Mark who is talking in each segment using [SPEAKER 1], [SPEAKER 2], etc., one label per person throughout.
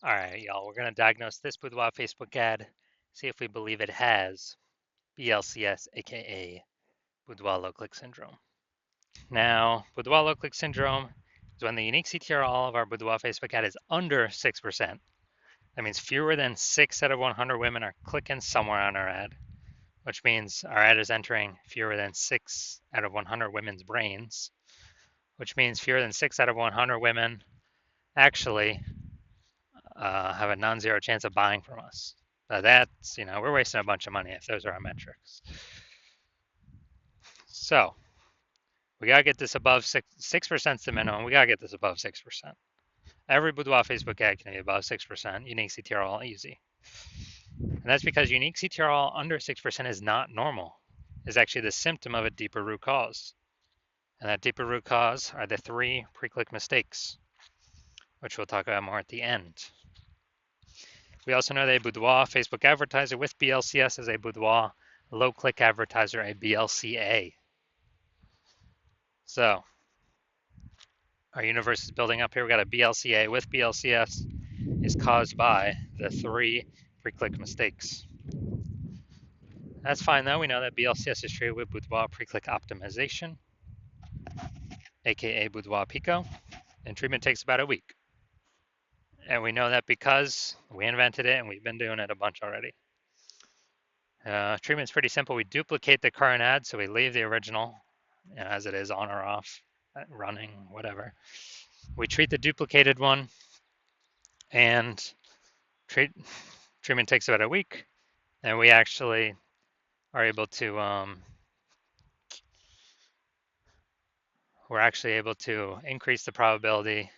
[SPEAKER 1] All right, y'all, we're going to diagnose this Boudoir Facebook ad, see if we believe it has BLCS, aka Boudoir low click syndrome. Now, Boudoir low click syndrome is when the unique CTRL of our Boudoir Facebook ad is under 6%. That means fewer than 6 out of 100 women are clicking somewhere on our ad, which means our ad is entering fewer than 6 out of 100 women's brains, which means fewer than 6 out of 100 women actually have a non-zero chance of buying from us. That's, we're wasting a bunch of money if those are our metrics. So we gotta get this above 6%. The minimum. We gotta get this above 6%. Every Boudoir Facebook ad can be above 6%. Unique CTRL easy, and that's because unique CTRL under 6% is not normal. It's actually the symptom of a deeper root cause, and that deeper root cause are the 3 pre-click mistakes, which we'll talk about more at the end. We also know that a Boudoir Facebook advertiser with BLCS is a Boudoir low click advertiser, a BLCA. So our universe is building up here. We got a BLCA with BLCS is caused by the 3 pre-click mistakes. That's fine though. We know that BLCS is treated with Boudoir pre-click optimization, aka Boudoir Pico, and treatment takes about a week. And we know that because we invented it and we've been doing it a bunch already. Treatment's pretty simple. We duplicate the current ad, so we leave the original as it is, on or off, running, whatever. We treat the duplicated one, and treatment takes about a week, and we actually are able to increase the probability,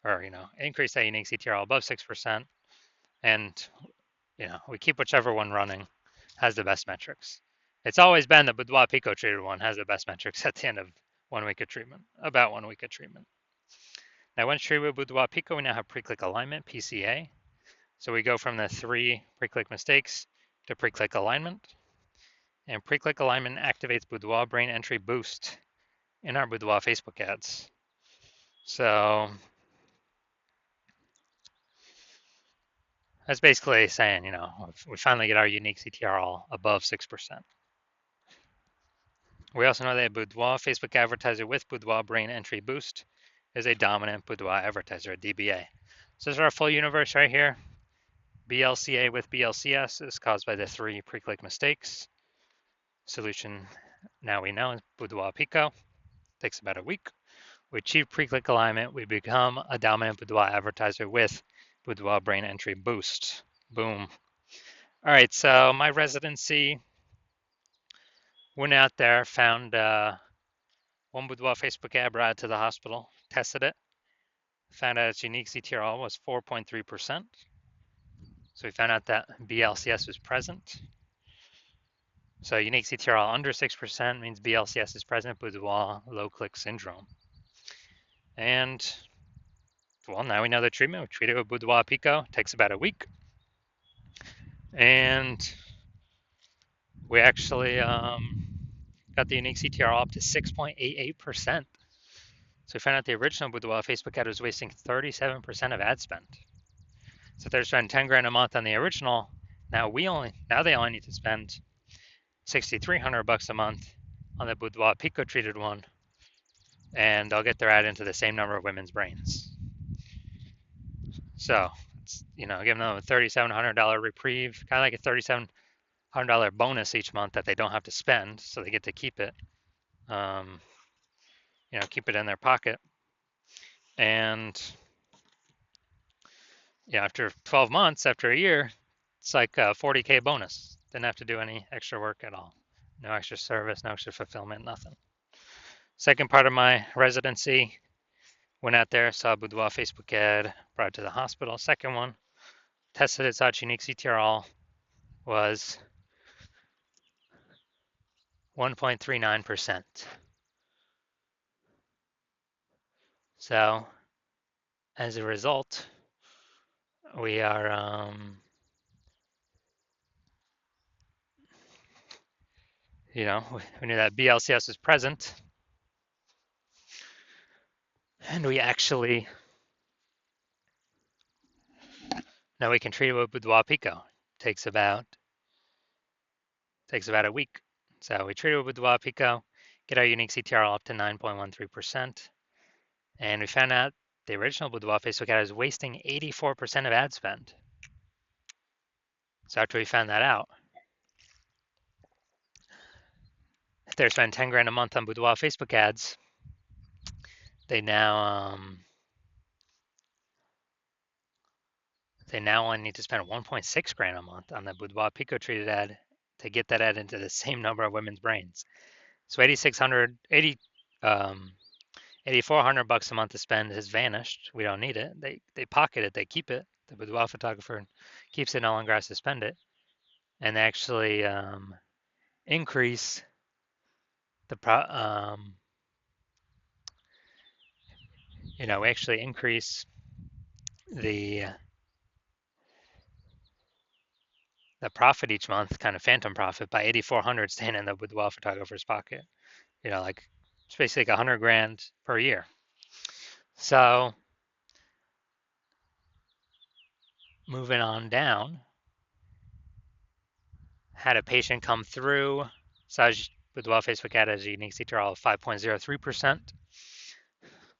[SPEAKER 1] or increase that unique CTRL above 6%, and we keep whichever one running has the best metrics. It's always been the Boudoir Pico treated one has the best metrics at the end of 1 week of treatment, about 1 week of treatment. Now, once treated with Boudoir Pico, we now have pre-click alignment, PCA. So we go from the 3 pre-click mistakes to pre-click alignment. And pre-click alignment activates Boudoir brain entry boost in our Boudoir Facebook ads. So that's basically saying, we finally get our unique CTRL above 6%. We also know that a Boudoir Facebook advertiser with Boudoir brain entry boost is a dominant Boudoir advertiser, a DBA. So this is our full universe right here. BLCA with BLCS is caused by the 3 pre-click mistakes. Solution now we know is Boudoir Pico. Takes about a week. We achieve pre-click alignment. We become a dominant Boudoir advertiser with Boudoir brain entry boost. Boom. All right, so my residency, went out there, found one Boudoir Facebook ad brought it to the hospital, tested it, found out its unique CTRL was 4.3%. So we found out that BLCS was present. So unique CTRL under 6% means BLCS is present, Boudoir low click syndrome. And well, now we know the treatment. We treat it with Boudoir Pico. It takes about a week. And we actually got the unique CTRL up to 6.88%. So we found out the original Boudoir Facebook ad was wasting 37% of ad spend. So if they're spending 10 grand a month on the original, now they only need to spend $6,300 a month on the Boudoir Pico treated one, and they'll get their ad into the same number of women's brains. So it's, giving them a $3,700 reprieve, kind of like a $3,700 bonus each month that they don't have to spend, so they get to keep it, keep it in their pocket. And after 12 months, after a year, it's like a 40K bonus. Didn't have to do any extra work at all. No extra service, no extra fulfillment, nothing. Second part of my residency, went out there, saw a Boudoir Facebook ad, brought it to the hospital. Second one, tested its out unique CTRL was 1.39%. So as a result, we are we knew that BLCS was present, and we actually Now we can treat it with Boudoir Pico. Takes about a week. So we treat it with Boudoir Pico, get our unique CTRL up to 9.13%, and we found out the original Boudoir Facebook ad is wasting 84% of ad spend. So after we found that out, if they're spending 10 grand a month on Boudoir Facebook ads, they now only need to spend 1.6 grand a month on the Boudoir Pico treated ad to get that ad into the same number of women's brains. So 8,400 bucks a month to spend has vanished. We don't need it. They pocket it. They keep it. The boudoir photographer keeps it. No longer has to spend it, and they actually increase the we actually increase the profit each month, kind of phantom profit, by 8,400 staying in the boudoir photographer's pocket. Like it's basically like 100 grand per year. So moving on down, had a patient come through. Saj Boudoir Facebook ad has a unique CTRL of 5.03%.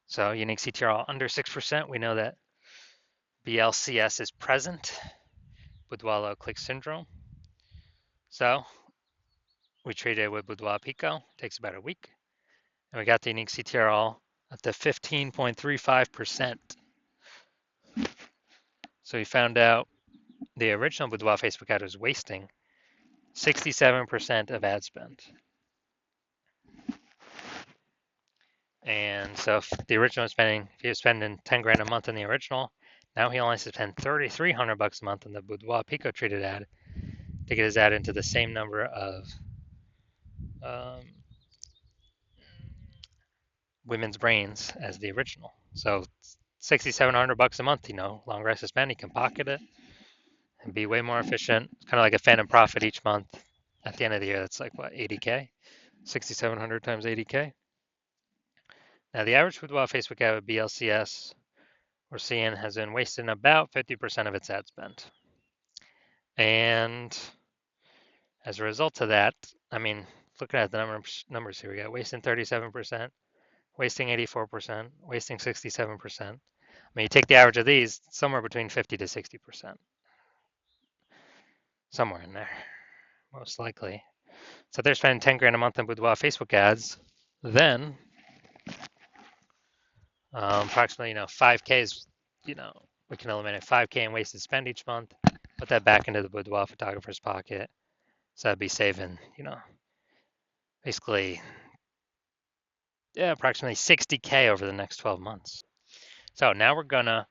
[SPEAKER 1] So unique CTRL under 6%. We know that BLCS is present, Boudoir low click syndrome. So we treated it with Boudoir Pico. Takes about a week. And we got the unique CTRL up to 15.35%. So we found out the original Boudoir Facebook ad was wasting 67% of ad spend. And so if the original was if he was spending 10 grand a month on the original, now he only has to spend 3,300 bucks a month on the Boudoir Pico treated ad to get his ad into the same number of women's brains as the original. So 6,700 bucks a month, longer has to spend. He can pocket it and be way more efficient. It's kind of like a phantom profit each month. At the end of the year, that's like what, 80K? 6,700 times 80K. Now the average Boudoir Facebook ad with BLCS we're seeing has been wasting about 50% of its ad spend. And as a result of that, looking at the numbers here, we got wasting 37%, wasting 84%, wasting 67%. You take the average of these, somewhere between 50 to 60%. Somewhere in there, most likely. So if they're spending 10 grand a month on Boudoir Facebook ads, then approximately 5K is, we can eliminate 5K in wasted spend each month, put that back into the Boudoir photographer's pocket. So that'd be saving, basically, approximately 60K over the next 12 months. So now we're gonna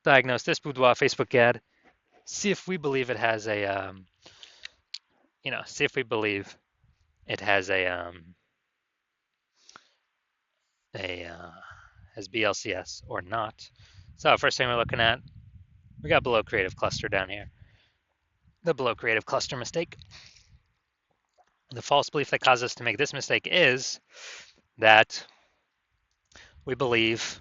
[SPEAKER 1] diagnose this Boudoir Facebook ad, see if we believe it has a, has BLCS or not. So first thing we're looking at, we got below creative cluster down here. The below creative cluster mistake. The false belief that causes us to make this mistake is that we believe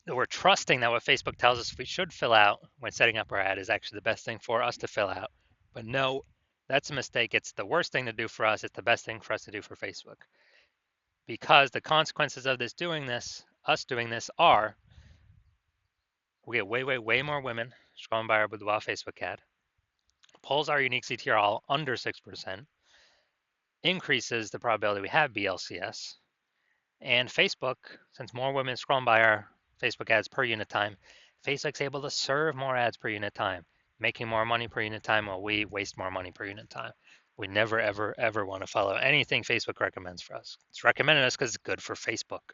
[SPEAKER 1] that we're trusting that what Facebook tells us we should fill out when setting up our ad is actually the best thing for us to fill out. But no, that's a mistake. It's the worst thing to do for us. It's the best thing for us to do for Facebook. Because the consequences of us doing this are we get way more women scrolling by our Boudoir Facebook ad, pulls our unique CTRL under 6%, increases the probability we have BLCS, and Facebook, since more women scrolling by our Facebook ads per unit time, Facebook's able to serve more ads per unit time, making more money per unit time while we waste more money per unit time. We never, ever want to follow anything Facebook recommends for us. It's recommended us because it's good for Facebook.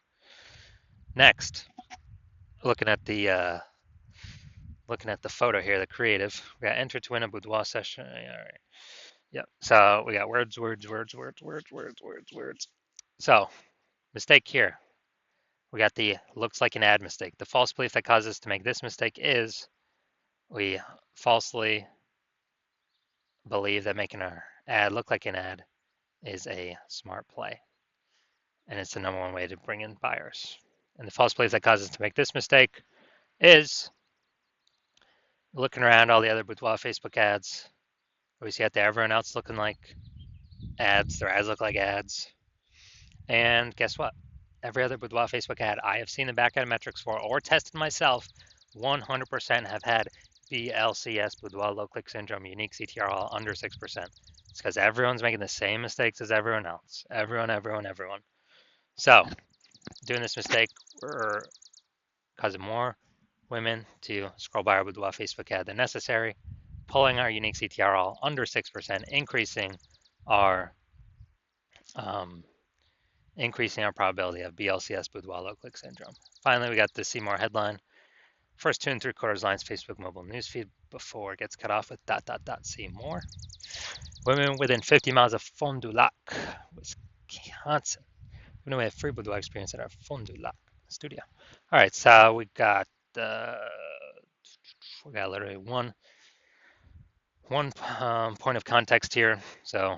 [SPEAKER 1] Next, looking at the photo here, the creative. We got enter to win a boudoir session. All right. Yep. So we got words. So mistake here. We got the looks like an ad mistake. The false belief that causes us to make this mistake is we falsely believe that making our ad look like an ad is a smart play. And it's the number one way to bring in buyers. And the false belief that causes us to make this mistake is Looking around all the other Boudoir Facebook ads, we see out there everyone else looking like ads. Their ads look like ads. And guess what? Every other Boudoir Facebook ad I have seen the back end metrics for or tested myself, 100% have had BLCS, Boudoir low click syndrome, unique CTRL under 6%. It's because everyone's making the same mistakes as everyone else. Everyone. So, doing this mistake, we're causing more women to scroll by our Boudoir Facebook ad than necessary, pulling our unique CTRL under 6%, our um, increasing our probability of BLCS Boudoir low click syndrome. Finally, we got the see more headline. First 2 3/4 lines Facebook mobile newsfeed before it gets cut off with ... See more. Women within 50 miles of Fond du Lac, Wisconsin. We know we have free Boudoir experience at our Fond du Lac studio. All right, so we got literally one point of context here. So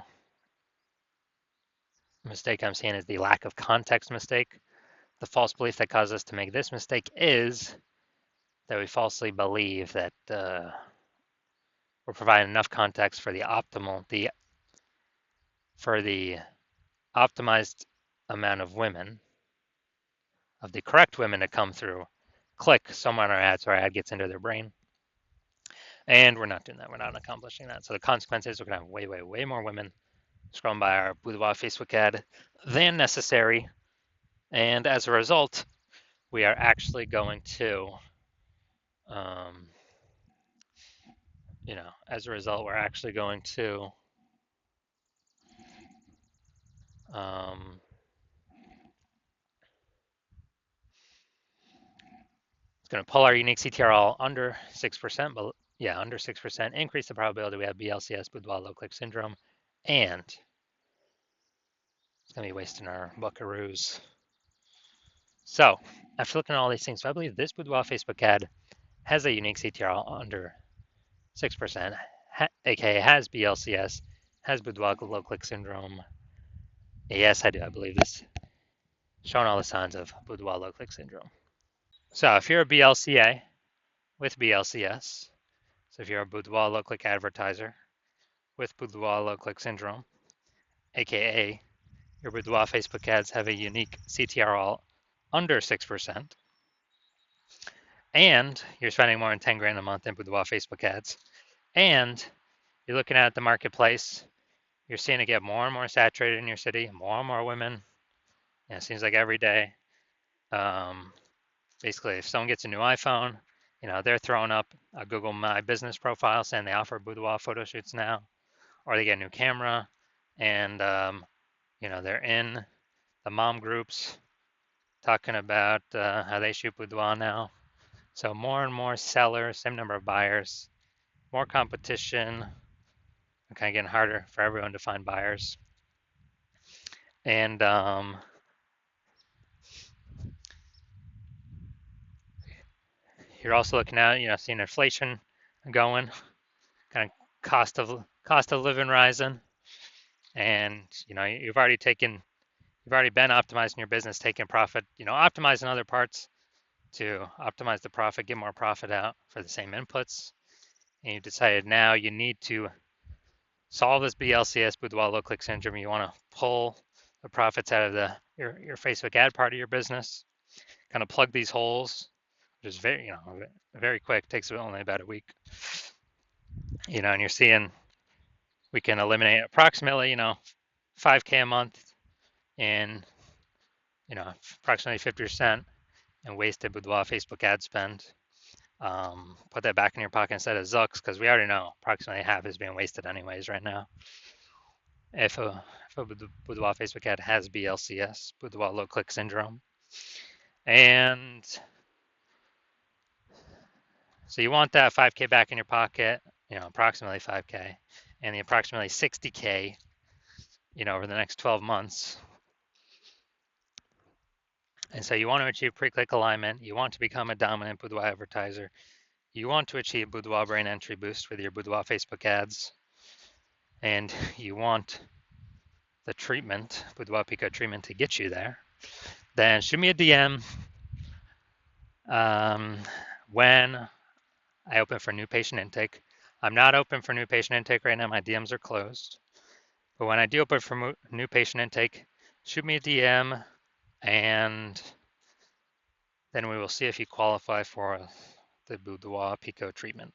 [SPEAKER 1] the mistake I'm seeing is the lack of context mistake. The false belief that caused us to make this mistake is that we falsely believe that we're providing enough context for the optimized amount of women, of the correct women to come through, click somewhere on our ad so our ad gets into their brain. And we're not doing that. We're not accomplishing that. So the consequence is we're going to have way more women scrolling by our Boudoir Facebook ad than necessary. And as a result, we are actually going to, as a result, we're actually going to it's going to pull our unique CTRL under 6%, but yeah, under 6%, increase the probability we have BLCS, Boudoir low click syndrome, and it's going to be wasting our buckaroos. So after looking at all these things, so I believe this Boudoir Facebook ad has a unique CTRL under 6%, aka has BLCS, has Boudoir low click syndrome. Yes, I do. I believe this, showing all the signs of Boudoir low click syndrome. So if you're a BLCA with BLCS, so if you're a Boudoir low click advertiser with Boudoir low click syndrome, aka your Boudoir Facebook ads have a unique CTRL under 6%, and you're spending more than 10 grand a month in Boudoir Facebook ads, and you're looking at the marketplace, you're seeing it get more and more saturated in your city, more and more women. And it seems like every day, basically, if someone gets a new iPhone, they're throwing up a Google My Business profile saying they offer Boudoir photo shoots now, or they get a new camera, and they're in the mom groups talking about how they shoot Boudoir now. So more and more sellers, same number of buyers, more competition, and kind of getting harder for everyone to find buyers. And you're also looking at, seeing inflation going, kind of cost of living rising, and you've already been optimizing your business, taking profit, optimizing other parts to optimize the profit, get more profit out for the same inputs, and you've decided now you need to solve this BLCS, Boudoir low click syndrome. You want to pull the profits out of your Facebook ad part of your business, kind of plug these holes, which is very quick, takes only about a week. And you're seeing we can eliminate approximately 5K a month in approximately 50% in wasted Boudoir Facebook ad spend. Put that back in your pocket instead of Zucks, because we already know approximately half is being wasted anyways right now. If a Boudoir Facebook ad has BLCS, Boudoir low click syndrome. And so you want that 5K back in your pocket, approximately 5K, and the approximately 60K, over the next 12 months. And so you want to achieve pre-click alignment. You want to become a dominant Boudoir advertiser. You want to achieve Boudoir brain entry boost with your Boudoir Facebook ads. And you want the treatment, Boudoir Pico treatment, to get you there. Then shoot me a DM when I open for new patient intake. I'm not open for new patient intake right now. My DMs are closed. But when I do open for new patient intake, shoot me a DM, and then we will see if you qualify for the Boudoir Pico treatment.